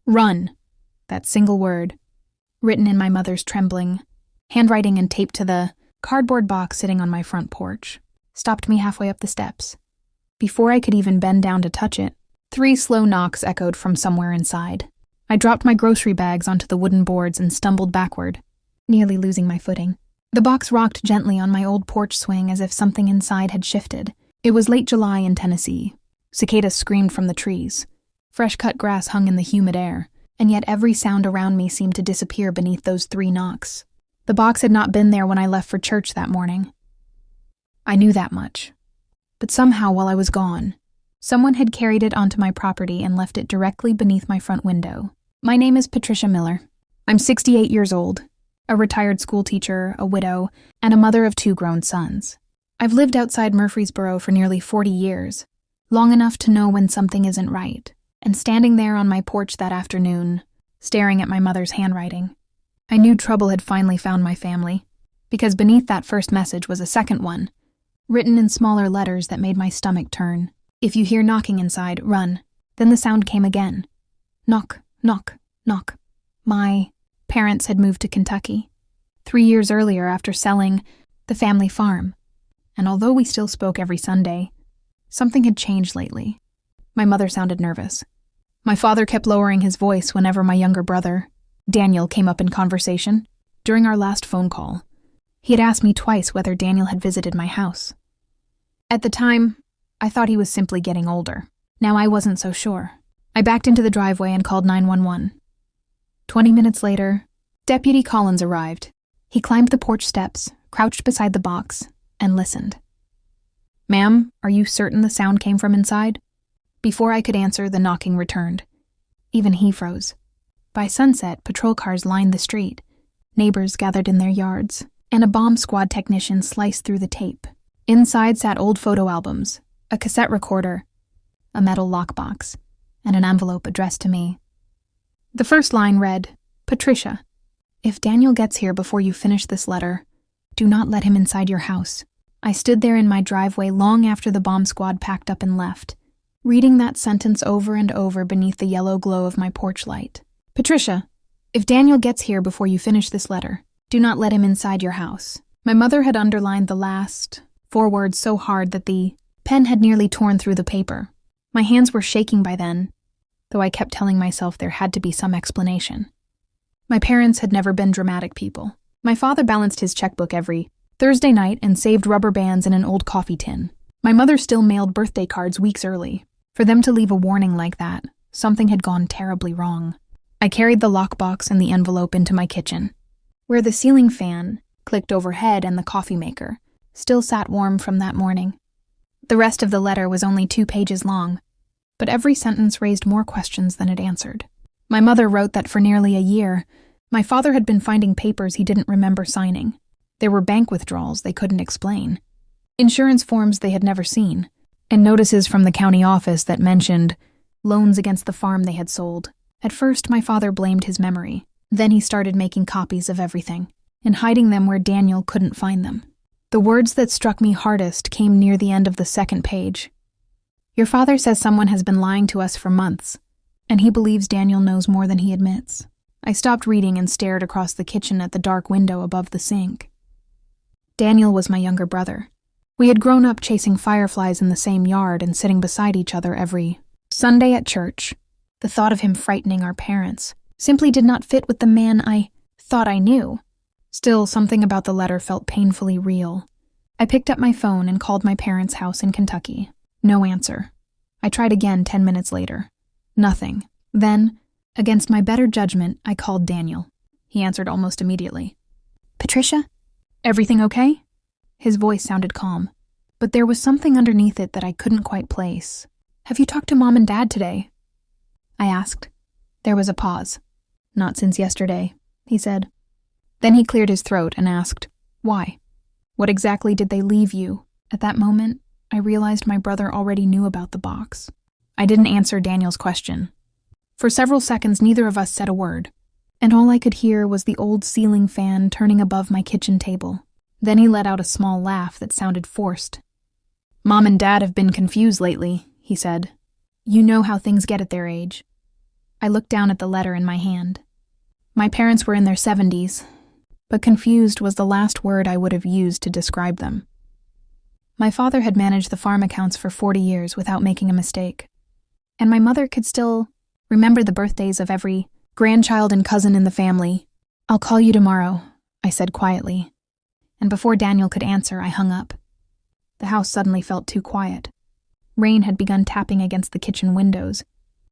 Run. That single word, written in my mother's trembling handwriting and taped to the cardboard box sitting on my front porch, stopped me halfway up the steps. Before I could even bend down to touch it, 3 slow knocks echoed from somewhere inside. I dropped my grocery bags onto the wooden boards and stumbled backward, nearly losing my footing. The box rocked gently on my old porch swing as if something inside had shifted. It was late July in Tennessee. Cicadas screamed from the trees. Fresh-cut grass hung in the humid air, and yet every sound around me seemed to disappear beneath those 3 knocks. The box had not been there when I left for church that morning. I knew that much. But somehow, while I was gone, someone had carried it onto my property and left it directly beneath my front window. My name is Patricia Miller. I'm 68 years old, a retired schoolteacher, a widow, and a mother of 2 grown sons. I've lived outside Murfreesboro for nearly 40 years, long enough to know when something isn't right. And standing there on my porch that afternoon, staring at my mother's handwriting, I knew trouble had finally found my family, because beneath that first message was a second one, written in smaller letters that made my stomach turn. If you hear knocking inside, run. Then the sound came again. Knock, knock, knock. My parents had moved to Kentucky 3 years earlier after selling the family farm, and although we still spoke every Sunday, something had changed lately. My mother sounded nervous. My father kept lowering his voice whenever my younger brother, Daniel, came up in conversation. During our last phone call, he had asked me twice whether Daniel had visited my house. At the time, I thought he was simply getting older. Now I wasn't so sure. I backed into the driveway and called 911. 20 minutes later, Deputy Collins arrived. He climbed the porch steps, crouched beside the box, and listened. "Ma'am, are you certain the sound came from inside?" Before I could answer, the knocking returned. Even he froze. By sunset, patrol cars lined the street. Neighbors gathered in their yards, and a bomb squad technician sliced through the tape. Inside sat old photo albums, a cassette recorder, a metal lockbox, and an envelope addressed to me. The first line read, "Patricia, if Daniel gets here before you finish this letter, do not let him inside your house." I stood there in my driveway long after the bomb squad packed up and left, reading that sentence over and over beneath the yellow glow of my porch light. "Patricia, if Daniel gets here before you finish this letter, do not let him inside your house." My mother had underlined the last 4 words so hard that the pen had nearly torn through the paper. My hands were shaking by then, though I kept telling myself there had to be some explanation. My parents had never been dramatic people. My father balanced his checkbook every Thursday night and saved rubber bands in an old coffee tin. My mother still mailed birthday cards weeks early. For them to leave a warning like that, something had gone terribly wrong. I carried the lockbox and the envelope into my kitchen, where the ceiling fan clicked overhead and the coffee maker still sat warm from that morning. The rest of the letter was only 2 pages long, but every sentence raised more questions than it answered. My mother wrote that for nearly a year, my father had been finding papers he didn't remember signing. There were bank withdrawals they couldn't explain, insurance forms they had never seen, and notices from the county office that mentioned loans against the farm they had sold. At first, my father blamed his memory. Then he started making copies of everything and hiding them where Daniel couldn't find them. The words that struck me hardest came near the end of the 2nd page. "Your father says someone has been lying to us for months, and he believes Daniel knows more than he admits." I stopped reading and stared across the kitchen at the dark window above the sink. Daniel was my younger brother. We had grown up chasing fireflies in the same yard and sitting beside each other every Sunday at church. The thought of him frightening our parents simply did not fit with the man I thought I knew. Still, something about the letter felt painfully real. I picked up my phone and called my parents' house in Kentucky. No answer. I tried again 10 minutes later. Nothing. Then, against my better judgment, I called Daniel. He answered almost immediately. "Patricia? Everything okay?" His voice sounded calm, but there was something underneath it that I couldn't quite place. "Have you talked to Mom and Dad today?" I asked. There was a pause. "Not since yesterday," he said. Then he cleared his throat and asked, "Why? What exactly did they leave you?" At that moment, I realized my brother already knew about the box. I didn't answer Daniel's question. For several seconds, neither of us said a word, and all I could hear was the old ceiling fan turning above my kitchen table. Then he let out a small laugh that sounded forced. "Mom and Dad have been confused lately," he said. "You know how things get at their age." I looked down at the letter in my hand. My parents were in their 70s, but confused was the last word I would have used to describe them. My father had managed the farm accounts for 40 years without making a mistake, and my mother could still remember the birthdays of every grandchild and cousin in the family. "I'll call you tomorrow," I said quietly, and before Daniel could answer, I hung up. The house suddenly felt too quiet. Rain had begun tapping against the kitchen windows,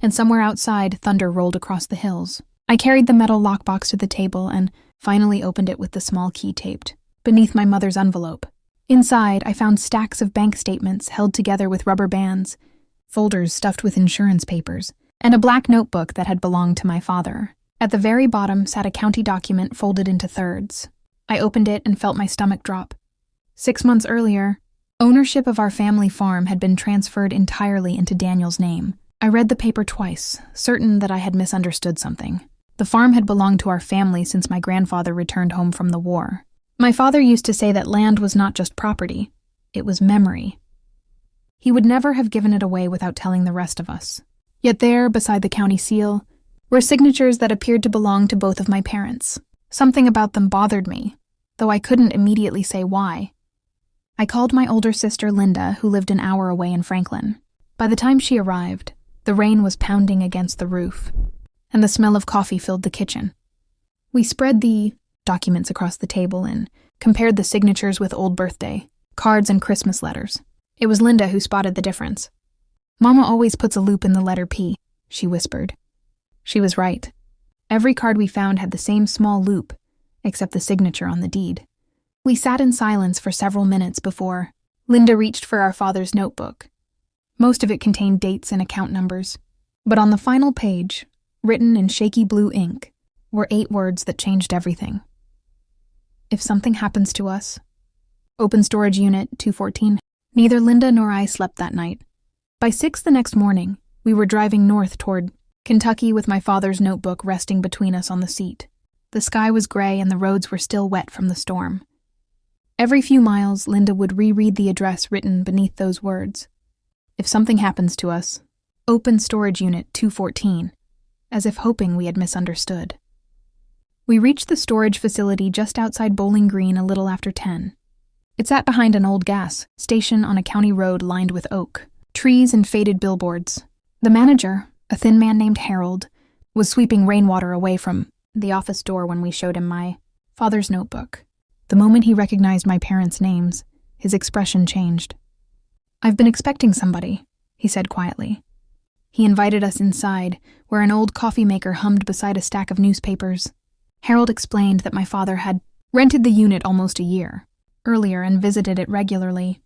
and somewhere outside, thunder rolled across the hills. I carried the metal lockbox to the table and finally opened it with the small key taped beneath my mother's envelope. Inside, I found stacks of bank statements held together with rubber bands, folders stuffed with insurance papers, and a black notebook that had belonged to my father. At the very bottom sat a county document folded into thirds. I opened it and felt my stomach drop. 6 months earlier, ownership of our family farm had been transferred entirely into Daniel's name. I read the paper twice, certain that I had misunderstood something. The farm had belonged to our family since my grandfather returned home from the war. My father used to say that land was not just property, it was memory. He would never have given it away without telling the rest of us. Yet there, beside the county seal, were signatures that appeared to belong to both of my parents. Something about them bothered me, though I couldn't immediately say why. I called my older sister Linda, who lived an hour away in Franklin. By the time she arrived, the rain was pounding against the roof, and the smell of coffee filled the kitchen. We spread the documents across the table and compared the signatures with old birthday, cards, and Christmas letters. It was Linda who spotted the difference. "Mama always puts a loop in the letter P," she whispered. She was right. Every card we found had the same small loop, except the signature on the deed. We sat in silence for several minutes before Linda reached for our father's notebook. Most of it contained dates and account numbers, but on the final page, written in shaky blue ink, were 8 words that changed everything. "If something happens to us, open storage unit 214. Neither Linda nor I slept that night. By 6 the next morning, we were driving north toward Kentucky with my father's notebook resting between us on the seat. The sky was gray and the roads were still wet from the storm. Every few miles, Linda would reread the address written beneath those words. "If something happens to us, open storage unit 214, as if hoping we had misunderstood. We reached the storage facility just outside Bowling Green a little after 10. It sat behind an old gas station on a county road lined with oak, trees, and faded billboards. The manager, a thin man named Harold, was sweeping rainwater away from the office door when we showed him my father's notebook. The moment he recognized my parents' names, his expression changed. "I've been expecting somebody," he said quietly. He invited us inside, where an old coffee maker hummed beside a stack of newspapers. Harold explained that my father had rented the unit almost a year earlier and visited it regularly,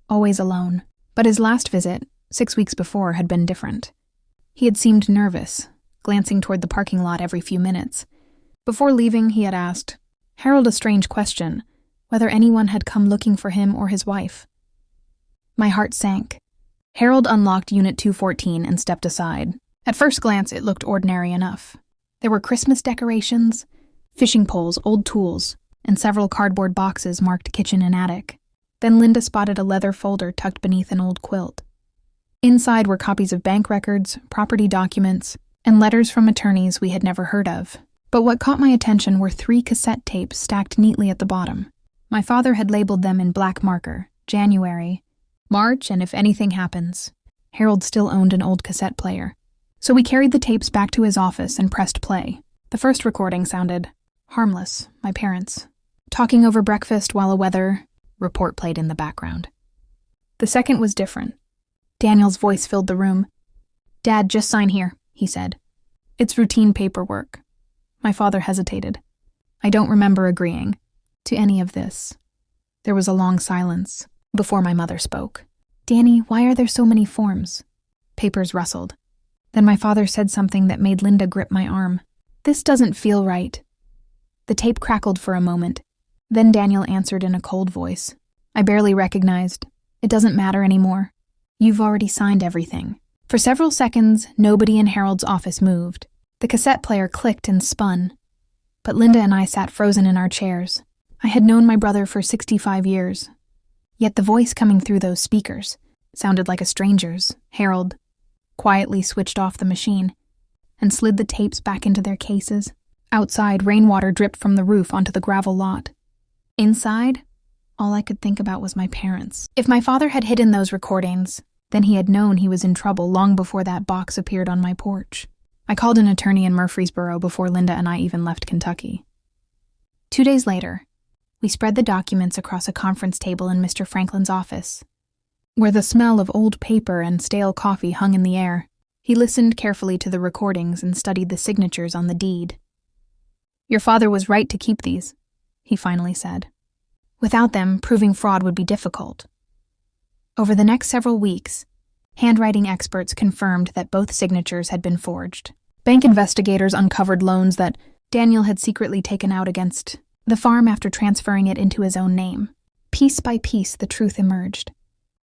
always alone. But his last visit, 6 weeks before, had been different. He had seemed nervous, glancing toward the parking lot every few minutes. Before leaving, he had asked Harold a strange question, whether anyone had come looking for him or his wife. My heart sank. Harold unlocked Unit 214 and stepped aside. At first glance, it looked ordinary enough. There were Christmas decorations, fishing poles, old tools, and several cardboard boxes marked kitchen and attic. Then Linda spotted a leather folder tucked beneath an old quilt. Inside were copies of bank records, property documents, and letters from attorneys we had never heard of. But what caught my attention were 3 cassette tapes stacked neatly at the bottom. My father had labeled them in black marker, January, March, and If Anything Happens. Harold still owned an old cassette player. So we carried the tapes back to his office and pressed play. The first recording sounded harmless, my parents, talking over breakfast while a weather report played in the background. The second was different. Daniel's voice filled the room. "Dad, just sign here," he said. "It's routine paperwork." My father hesitated. I don't remember agreeing to any of this. There was a long silence before my mother spoke. "Danny, why are there so many forms?" Papers rustled. Then my father said something that made Linda grip my arm. "This doesn't feel right." The tape crackled for a moment. Then Daniel answered in a cold voice. I barely recognized. "It doesn't matter anymore. You've already signed everything." For several seconds, nobody in Harold's office moved. The cassette player clicked and spun. But Linda and I sat frozen in our chairs. I had known my brother for 65 years. Yet the voice coming through those speakers sounded like a stranger's. Harold quietly switched off the machine, and slid the tapes back into their cases. Outside, rainwater dripped from the roof onto the gravel lot. Inside, all I could think about was my parents. If my father had hidden those recordings, then he had known he was in trouble long before that box appeared on my porch. I called an attorney in Murfreesboro before Linda and I even left Kentucky. 2 days later, we spread the documents across a conference table in Mr. Franklin's office, where the smell of old paper and stale coffee hung in the air. He listened carefully to the recordings and studied the signatures on the deed. "Your father was right to keep these," he finally said. "Without them, proving fraud would be difficult." Over the next several weeks, handwriting experts confirmed that both signatures had been forged. Bank investigators uncovered loans that Daniel had secretly taken out against the farm after transferring it into his own name. Piece by piece, the truth emerged.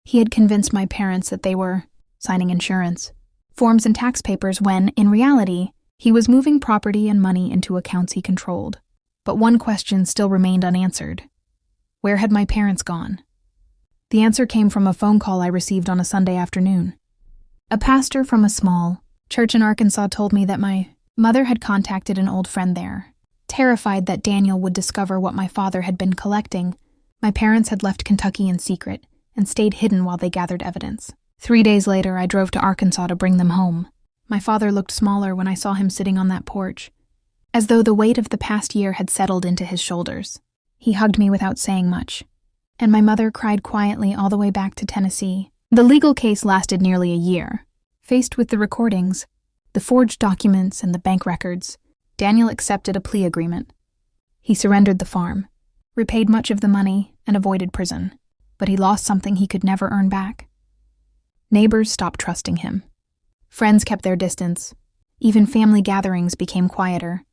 He had convinced my parents that they were signing insurance, forms and tax papers when, in reality, he was moving property and money into accounts he controlled. But one question still remained unanswered. Where had my parents gone? The answer came from a phone call I received on a Sunday afternoon. A pastor from a small church in Arkansas told me that my mother had contacted an old friend there. Terrified that Daniel would discover what my father had been collecting, my parents had left Kentucky in secret and stayed hidden while they gathered evidence. 3 days later, I drove to Arkansas to bring them home. My father looked smaller when I saw him sitting on that porch, as though the weight of the past year had settled into his shoulders. He hugged me without saying much, and my mother cried quietly all the way back to Tennessee. The legal case lasted nearly a year. Faced with the recordings, the forged documents, and the bank records, Daniel accepted a plea agreement. He surrendered the farm, repaid much of the money, and avoided prison, but he lost something he could never earn back. Neighbors stopped trusting him. Friends kept their distance. Even family gatherings became quieter.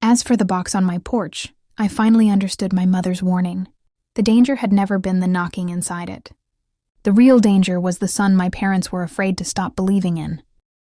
As for the box on my porch, I finally understood my mother's warning. The danger had never been the knocking inside it. The real danger was the son my parents were afraid to stop believing in.